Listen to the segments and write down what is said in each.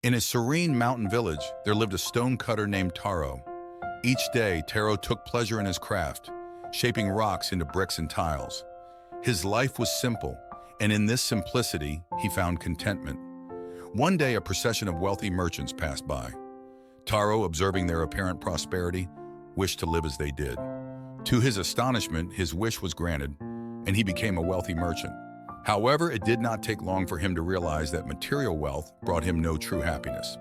In a serene mountain village, there lived a stonecutter named Taro. Each day, Taro took pleasure in his craft, shaping rocks into bricks and tiles. His life was simple, and in this simplicity, he found contentment. One day, a procession of wealthy merchants passed by. Taro, observing their apparent prosperity, wished to live as they did. To his astonishment, his wish was granted, and he became a wealthy merchant. However, it did not take long for him to realize that material wealth brought him no true happiness.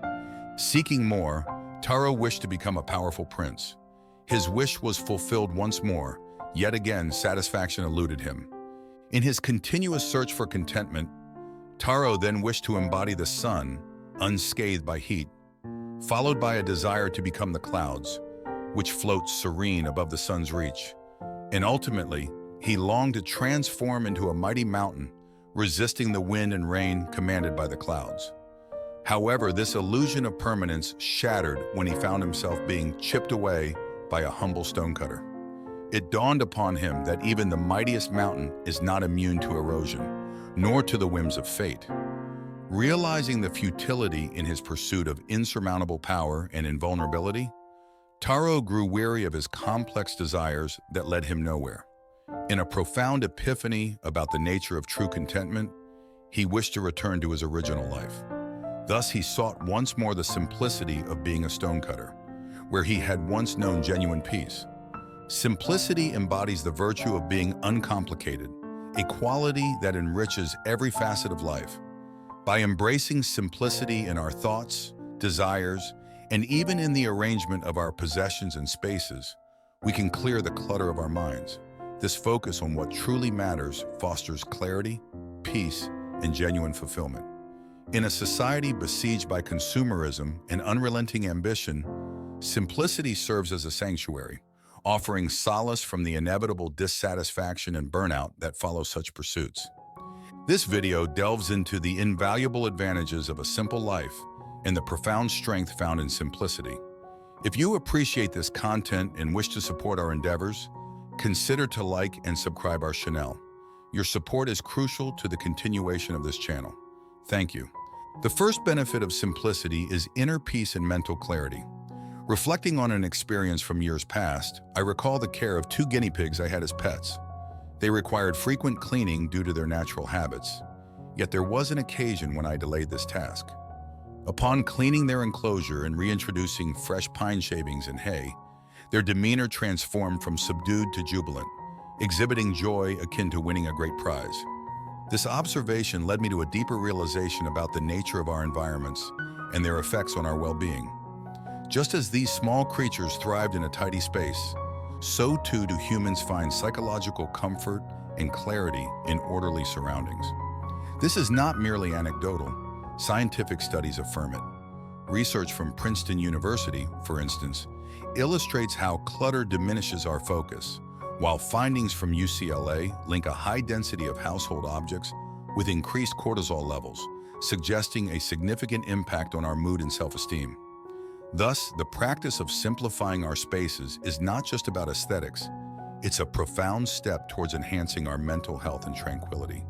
Seeking more, Taro wished to become a powerful prince. His wish was fulfilled once more, yet again satisfaction eluded him. In his continuous search for contentment, Taro then wished to embody the sun, unscathed by heat, followed by a desire to become the clouds, which float serene above the sun's reach. And ultimately, he longed to transform into a mighty mountain, resisting the wind and rain commanded by the clouds. However, this illusion of permanence shattered when he found himself being chipped away by a humble stonecutter. It dawned upon him that even the mightiest mountain is not immune to erosion, nor to the whims of fate. Realizing the futility in his pursuit of insurmountable power and invulnerability, Taro grew weary of his complex desires that led him nowhere. In a profound epiphany about the nature of true contentment, he wished to return to his original life. Thus, he sought once more the simplicity of being a stonecutter, where he had once known genuine peace. Simplicity embodies the virtue of being uncomplicated, a quality that enriches every facet of life. By embracing simplicity in our thoughts, desires, and even in the arrangement of our possessions and spaces, we can clear the clutter of our minds. This focus on what truly matters fosters clarity, peace, and genuine fulfillment. In a society besieged by consumerism and unrelenting ambition, simplicity serves as a sanctuary, offering solace from the inevitable dissatisfaction and burnout that follow such pursuits. This video delves into the invaluable advantages of a simple life and the profound strength found in simplicity. If you appreciate this content and wish to support our endeavors, consider to like and subscribe our channel. Your support is crucial to the continuation of this channel. Thank you. The first benefit of simplicity is inner peace and mental clarity. Reflecting on an experience from years past, I recall the care of two guinea pigs I had as pets. They required frequent cleaning due to their natural habits, yet there was an occasion when I delayed this task. Upon cleaning their enclosure and reintroducing fresh pine shavings and hay, their demeanor transformed from subdued to jubilant, exhibiting joy akin to winning a great prize. This observation led me to a deeper realization about the nature of our environments and their effects on our well-being. Just as these small creatures thrived in a tidy space, so too do humans find psychological comfort and clarity in orderly surroundings. This is not merely anecdotal. Scientific studies affirm it. Research from Princeton University, for instance, illustrates how clutter diminishes our focus, while findings from UCLA link a high density of household objects with increased cortisol levels, suggesting a significant impact on our mood and self-esteem. Thus, the practice of simplifying our spaces is not just about aesthetics, it's a profound step towards enhancing our mental health and tranquility.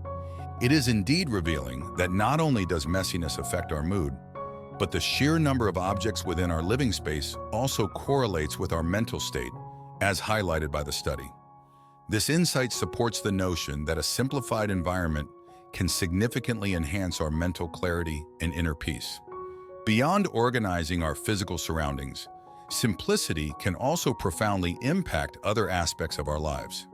It is indeed revealing that not only does messiness affect our mood, but the sheer number of objects within our living space also correlates with our mental state, as highlighted by the study. This insight supports the notion that a simplified environment can significantly enhance our mental clarity and inner peace. Beyond organizing our physical surroundings, simplicity can also profoundly impact other aspects of our lives.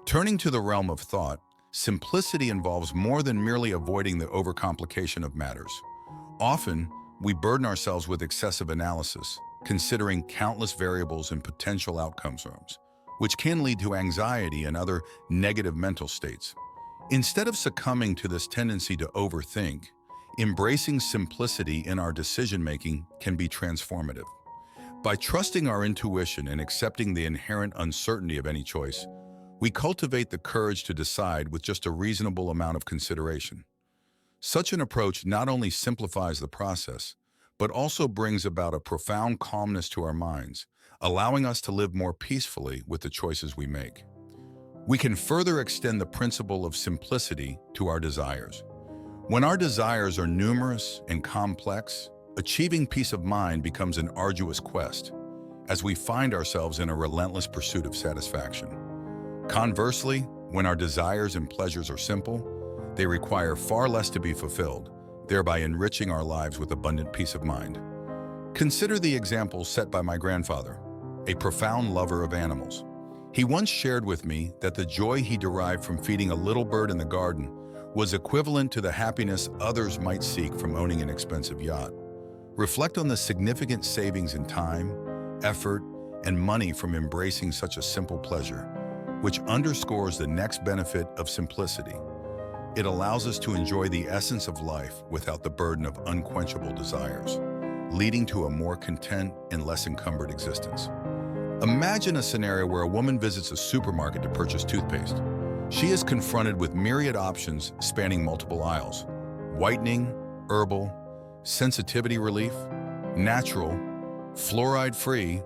Turning to the realm of thought, simplicity involves more than merely avoiding the overcomplication of matters. Often, we burden ourselves with excessive analysis, considering countless variables and potential outcomes, which can lead to anxiety and other negative mental states. Instead of succumbing to this tendency to overthink, embracing simplicity in our decision-making can be transformative. By trusting our intuition and accepting the inherent uncertainty of any choice, we cultivate the courage to decide with just a reasonable amount of consideration. Such an approach not only simplifies the process, but also brings about a profound calmness to our minds, allowing us to live more peacefully with the choices we make. We can further extend the principle of simplicity to our desires. When our desires are numerous and complex, achieving peace of mind becomes an arduous quest, as we find ourselves in a relentless pursuit of satisfaction. Conversely, when our desires and pleasures are simple, they require far less to be fulfilled, thereby enriching our lives with abundant peace of mind. Consider the example set by my grandfather, a profound lover of animals. He once shared with me that the joy he derived from feeding a little bird in the garden was equivalent to the happiness others might seek from owning an expensive yacht. Reflect on the significant savings in time, effort, and money from embracing such a simple pleasure, which underscores the next benefit of simplicity. It allows us to enjoy the essence of life without the burden of unquenchable desires, leading to a more content and less encumbered existence. Imagine a scenario where a woman visits a supermarket to purchase toothpaste. She is confronted with myriad options spanning multiple aisles: whitening, herbal, sensitivity relief, natural, fluoride-free,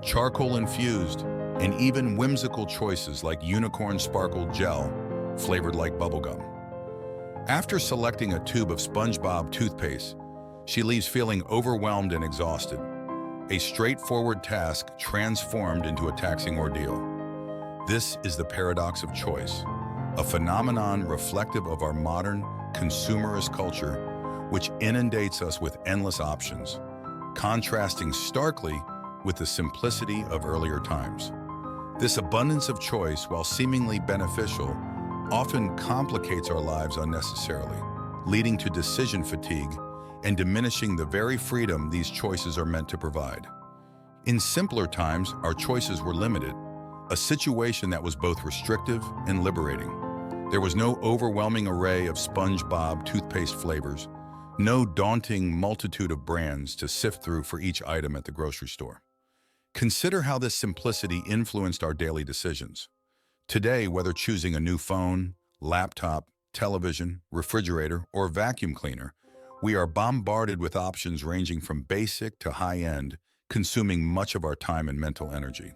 charcoal-infused, and even whimsical choices like unicorn sparkle gel flavored like bubblegum. After selecting a tube of SpongeBob toothpaste, she leaves feeling overwhelmed and exhausted, a straightforward task transformed into a taxing ordeal. This is the paradox of choice, a phenomenon reflective of our modern, consumerist culture, which inundates us with endless options, contrasting starkly with the simplicity of earlier times. This abundance of choice, while seemingly beneficial, often complicates our lives unnecessarily, leading to decision fatigue and diminishing the very freedom these choices are meant to provide. In simpler times, our choices were limited, a situation that was both restrictive and liberating. There was no overwhelming array of SpongeBob toothpaste flavors, no daunting multitude of brands to sift through for each item at the grocery store. Consider how this simplicity influenced our daily decisions. Today, whether choosing a new phone, laptop, television, refrigerator, or vacuum cleaner, we are bombarded with options ranging from basic to high-end, consuming much of our time and mental energy.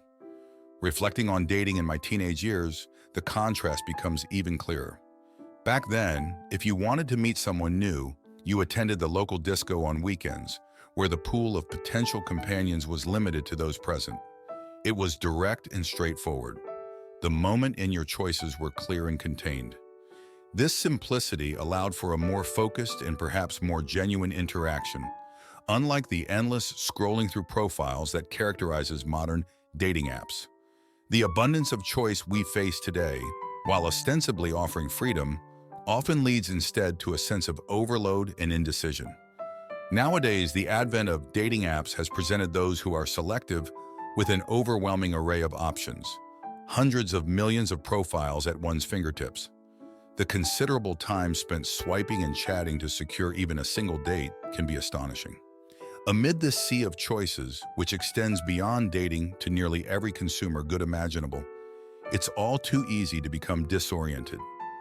Reflecting on dating in my teenage years, the contrast becomes even clearer. Back then, if you wanted to meet someone new, you attended the local disco on weekends, where the pool of potential companions was limited to those present. It was direct and straightforward. The moment and your choices were clear and contained. This simplicity allowed for a more focused and perhaps more genuine interaction, unlike the endless scrolling through profiles that characterizes modern dating apps. The abundance of choice we face today, while ostensibly offering freedom, often leads instead to a sense of overload and indecision. Nowadays, the advent of dating apps has presented those who are selective with an overwhelming array of options, hundreds of millions of profiles at one's fingertips. The considerable time spent swiping and chatting to secure even a single date can be astonishing. Amid this sea of choices, which extends beyond dating to nearly every consumer good imaginable, it's all too easy to become disoriented.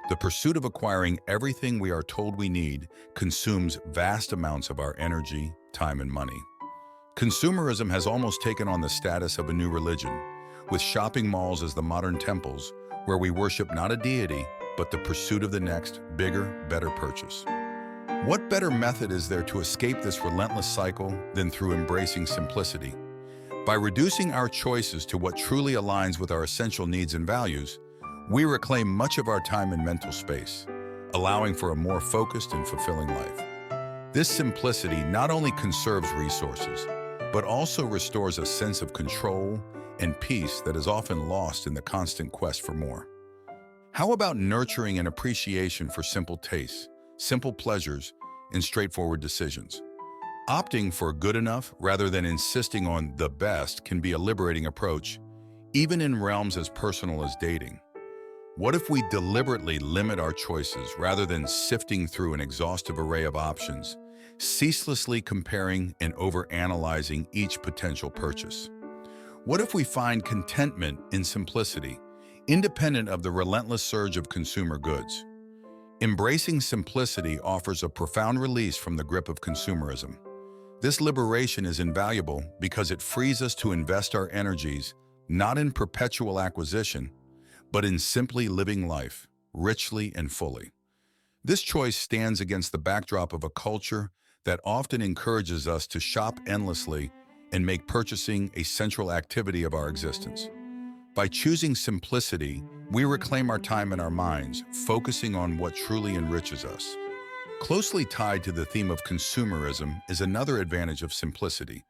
The pursuit of acquiring everything we are told we need consumes vast amounts of our energy, time, and money. Consumerism has almost taken on the status of a new religion, with shopping malls as the modern temples where we worship not a deity, but the pursuit of the next, bigger, better purchase. What better method is there to escape this relentless cycle than through embracing simplicity? By reducing our choices to what truly aligns with our essential needs and values, we reclaim much of our time and mental space, allowing for a more focused and fulfilling life. This simplicity not only conserves resources, but also restores a sense of control and peace that is often lost in the constant quest for more. How about nurturing an appreciation for simple tastes, simple pleasures, and straightforward decisions? Opting for good enough rather than insisting on the best can be a liberating approach, even in realms as personal as dating. What if we deliberately limit our choices rather than sifting through an exhaustive array of options, ceaselessly comparing and overanalyzing each potential purchase? What if we find contentment in simplicity, independent of the relentless surge of consumer goods? Embracing simplicity offers a profound release from the grip of consumerism. This liberation is invaluable because it frees us to invest our energies not in perpetual acquisition, but in simply living life, richly and fully. This choice stands against the backdrop of a culture that often encourages us to shop endlessly and make purchasing a central activity of our existence. By choosing simplicity, we reclaim our time and our minds, focusing on what truly enriches us. Closely tied to the theme of consumerism is another advantage of simplicity.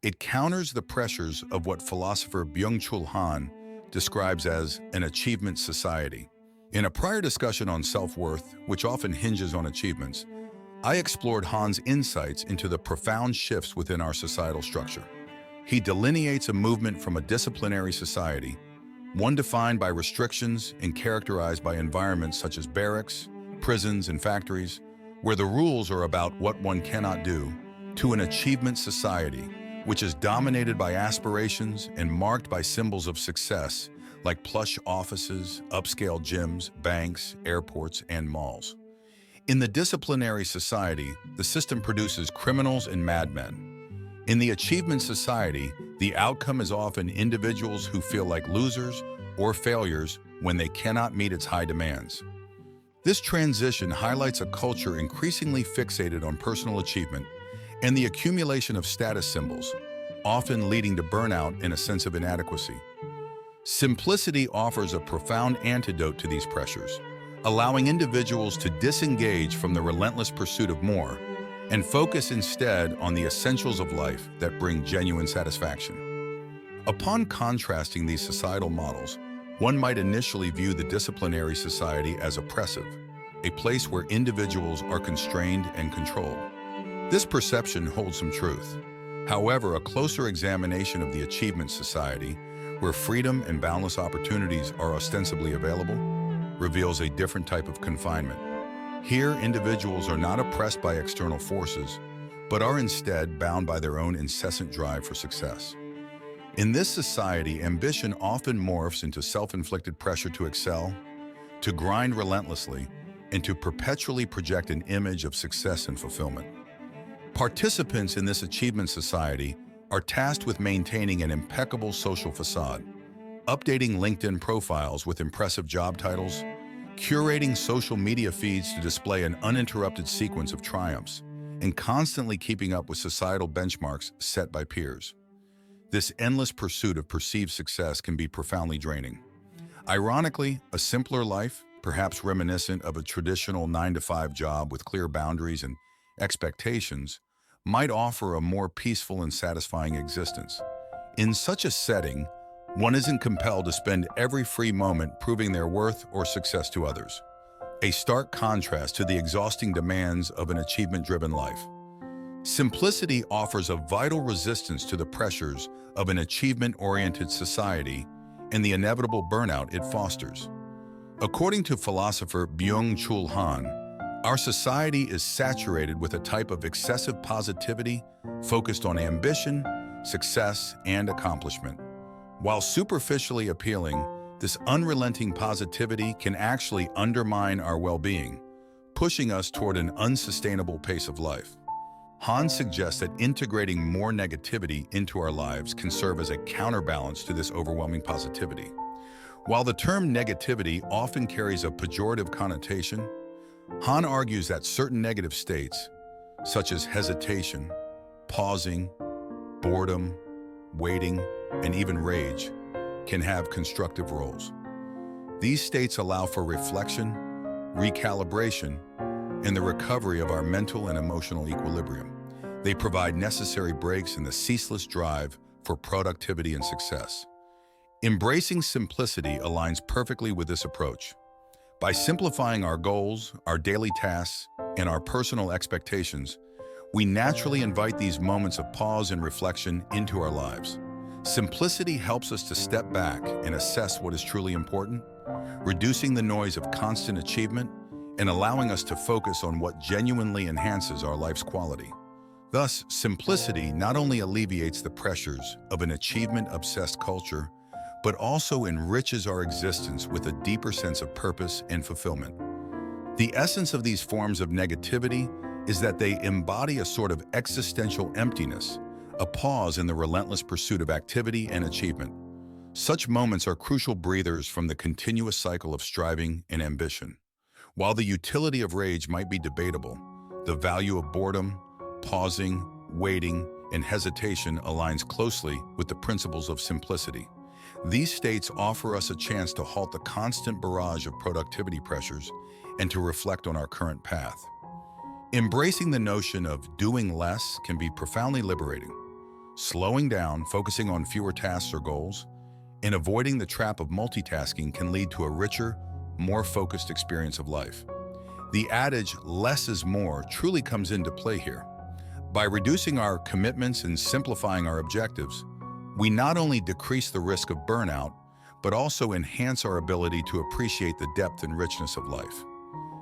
It counters the pressures of what philosopher Byung-Chul Han describes as an achievement society. In a prior discussion on self-worth, which often hinges on achievements, I explored Han's insights into the profound shifts within our societal structure. He delineates a movement from a disciplinary society, one defined by restrictions and characterized by environments such as barracks, prisons, and factories, where the rules are about what one cannot do, to an achievement society, which is dominated by aspirations and marked by symbols of success like plush offices, upscale gyms, banks, airports, and malls. In the disciplinary society, the system produces criminals and madmen. In the achievement society, the outcome is often individuals who feel like losers or failures when they cannot meet its high demands. This transition highlights a culture increasingly fixated on personal achievement and the accumulation of status symbols, often leading to burnout and a sense of inadequacy. Simplicity offers a profound antidote to these pressures, allowing individuals to disengage from the relentless pursuit of more and focus instead on the essentials of life that bring genuine satisfaction. Upon contrasting these societal models, one might initially view the disciplinary society as oppressive, a place where individuals are constrained and controlled. This perception holds some truth. However, a closer examination of the achievement society, where freedom and boundless opportunities are ostensibly available, reveals a different type of confinement. Here, individuals are not oppressed by external forces, but are instead bound by their own incessant drive for success. In this society, ambition often morphs into self-inflicted pressure to excel, to grind relentlessly, and to perpetually project an image of success and fulfillment. Participants in this achievement society are tasked with maintaining an impeccable social facade, updating LinkedIn profiles with impressive job titles, curating social media feeds to display an uninterrupted sequence of triumphs, and constantly keeping up with societal benchmarks set by peers. This endless pursuit of perceived success can be profoundly draining. Ironically, a simpler life, perhaps reminiscent of a traditional 9-to-5 job with clear boundaries and expectations, might offer a more peaceful and satisfying existence. In such a setting, one isn't compelled to spend every free moment proving their worth or success to others, a stark contrast to the exhausting demands of an achievement-driven life. Simplicity offers a vital resistance to the pressures of an achievement-oriented society and the inevitable burnout it fosters. According to philosopher Byung-Chul Han, our society is saturated with a type of excessive positivity focused on ambition, success, and accomplishment. While superficially appealing, this unrelenting positivity can actually undermine our well-being, pushing us toward an unsustainable pace of life. Han suggests that integrating more negativity into our lives can serve as a counterbalance to this overwhelming positivity. While the term negativity often carries a pejorative connotation, Han argues that certain negative states, such as hesitation, pausing, boredom, waiting, and even rage, can have constructive roles. These states allow for reflection, recalibration, and the recovery of our mental and emotional equilibrium. They provide necessary breaks in the ceaseless drive for productivity and success. Embracing simplicity aligns perfectly with this approach. By simplifying our goals, our daily tasks, and our personal expectations, we naturally invite these moments of pause and reflection into our lives. Simplicity helps us to step back and assess what is truly important, reducing the noise of constant achievement and allowing us to focus on what genuinely enhances our life's quality. Thus, simplicity not only alleviates the pressures of an achievement-obsessed culture, but also enriches our existence with a deeper sense of purpose and fulfillment. The essence of these forms of negativity is that they embody a sort of existential emptiness, a pause in the relentless pursuit of activity and achievement. Such moments are crucial breathers from the continuous cycle of striving and ambition. While the utility of rage might be debatable, the value of boredom, pausing, waiting, and hesitation aligns closely with the principles of simplicity. These states offer us a chance to halt the constant barrage of productivity pressures and to reflect on our current path. Embracing the notion of doing less can be profoundly liberating. Slowing down, focusing on fewer tasks or goals, and avoiding the trap of multitasking can lead to a richer, more focused experience of life. The adage, less is more, truly comes into play here. By reducing our commitments and simplifying our objectives, we not only decrease the risk of burnout, but also enhance our ability to appreciate the depth and richness of life.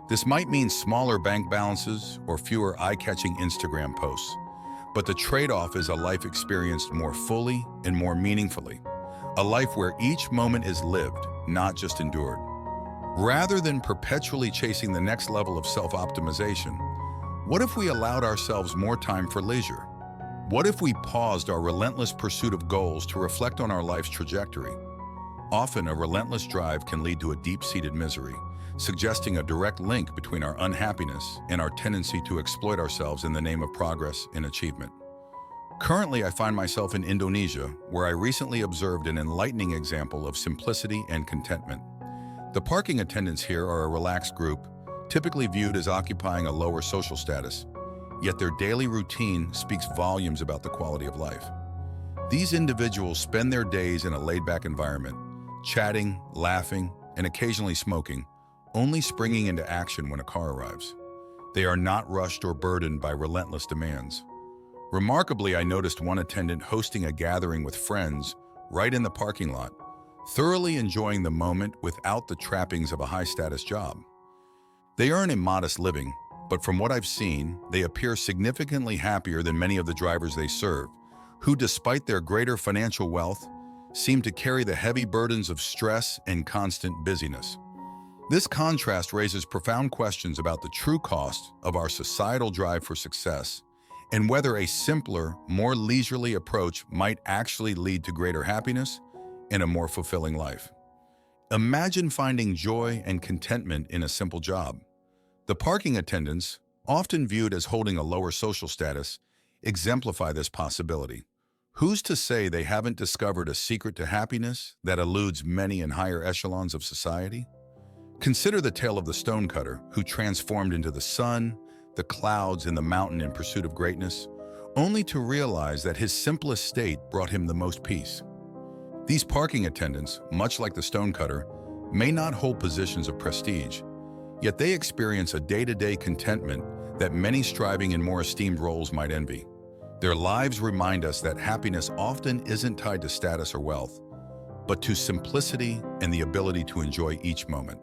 This might mean smaller bank balances or fewer eye-catching Instagram posts, but the trade-off is a life experienced more fully and more meaningfully. A life where each moment is lived, not just endured. Rather than perpetually chasing the next level of self-optimization, what if we allowed ourselves more time for leisure? What if we paused our relentless pursuit of goals to reflect on our life's trajectory? Often, a relentless drive can lead to a deep-seated misery, suggesting a direct link between our unhappiness and our tendency to exploit ourselves in the name of progress and achievement. Currently, I find myself in Indonesia, where I recently observed an enlightening example of simplicity and contentment. The parking attendants here are a relaxed group, typically viewed as occupying a lower social status, yet their daily routine speaks volumes about the quality of life. These individuals spend their days in a laid-back environment, chatting, laughing, and occasionally smoking, only springing into action when a car arrives. They are not rushed or burdened by relentless demands. Remarkably, I noticed one attendant hosting a gathering with friends right in the parking lot, thoroughly enjoying the moment without the trappings of a high-status job. They earn a modest living, but from what I've seen, they appear significantly happier than many of the drivers they serve, who, despite their greater financial wealth, seem to carry the heavy burdens of stress and constant busyness. This contrast raises profound questions about the true cost of our societal drive for success and whether a simpler, more leisurely approach might actually lead to greater happiness and a more fulfilling life. Imagine finding joy and contentment in a simple job. The parking attendants, often viewed as holding a lower social status, exemplify this possibility. Who's to say they haven't discovered a secret to happiness that eludes many in higher echelons of society? Consider the tale of the stonecutter who transformed into the sun, the clouds, and the mountain in pursuit of greatness, only to realize that his simplest state brought him the most peace. These parking attendants, much like the stonecutter, may not hold positions of prestige, yet they experience a day-to-day contentment that many striving in more esteemed roles might envy. Their lives remind us that happiness often isn't tied to status or wealth, but to simplicity and the ability to enjoy each moment.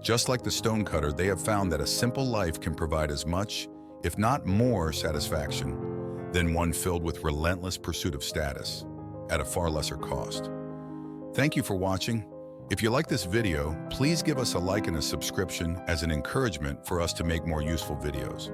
Just like the stonecutter, they have found that a simple life can provide as much, if not more, satisfaction than one filled with relentless pursuit of status at a far lesser cost. Thank you for watching. If you like this video, please give us a like and a subscription as an encouragement for us to make more useful videos.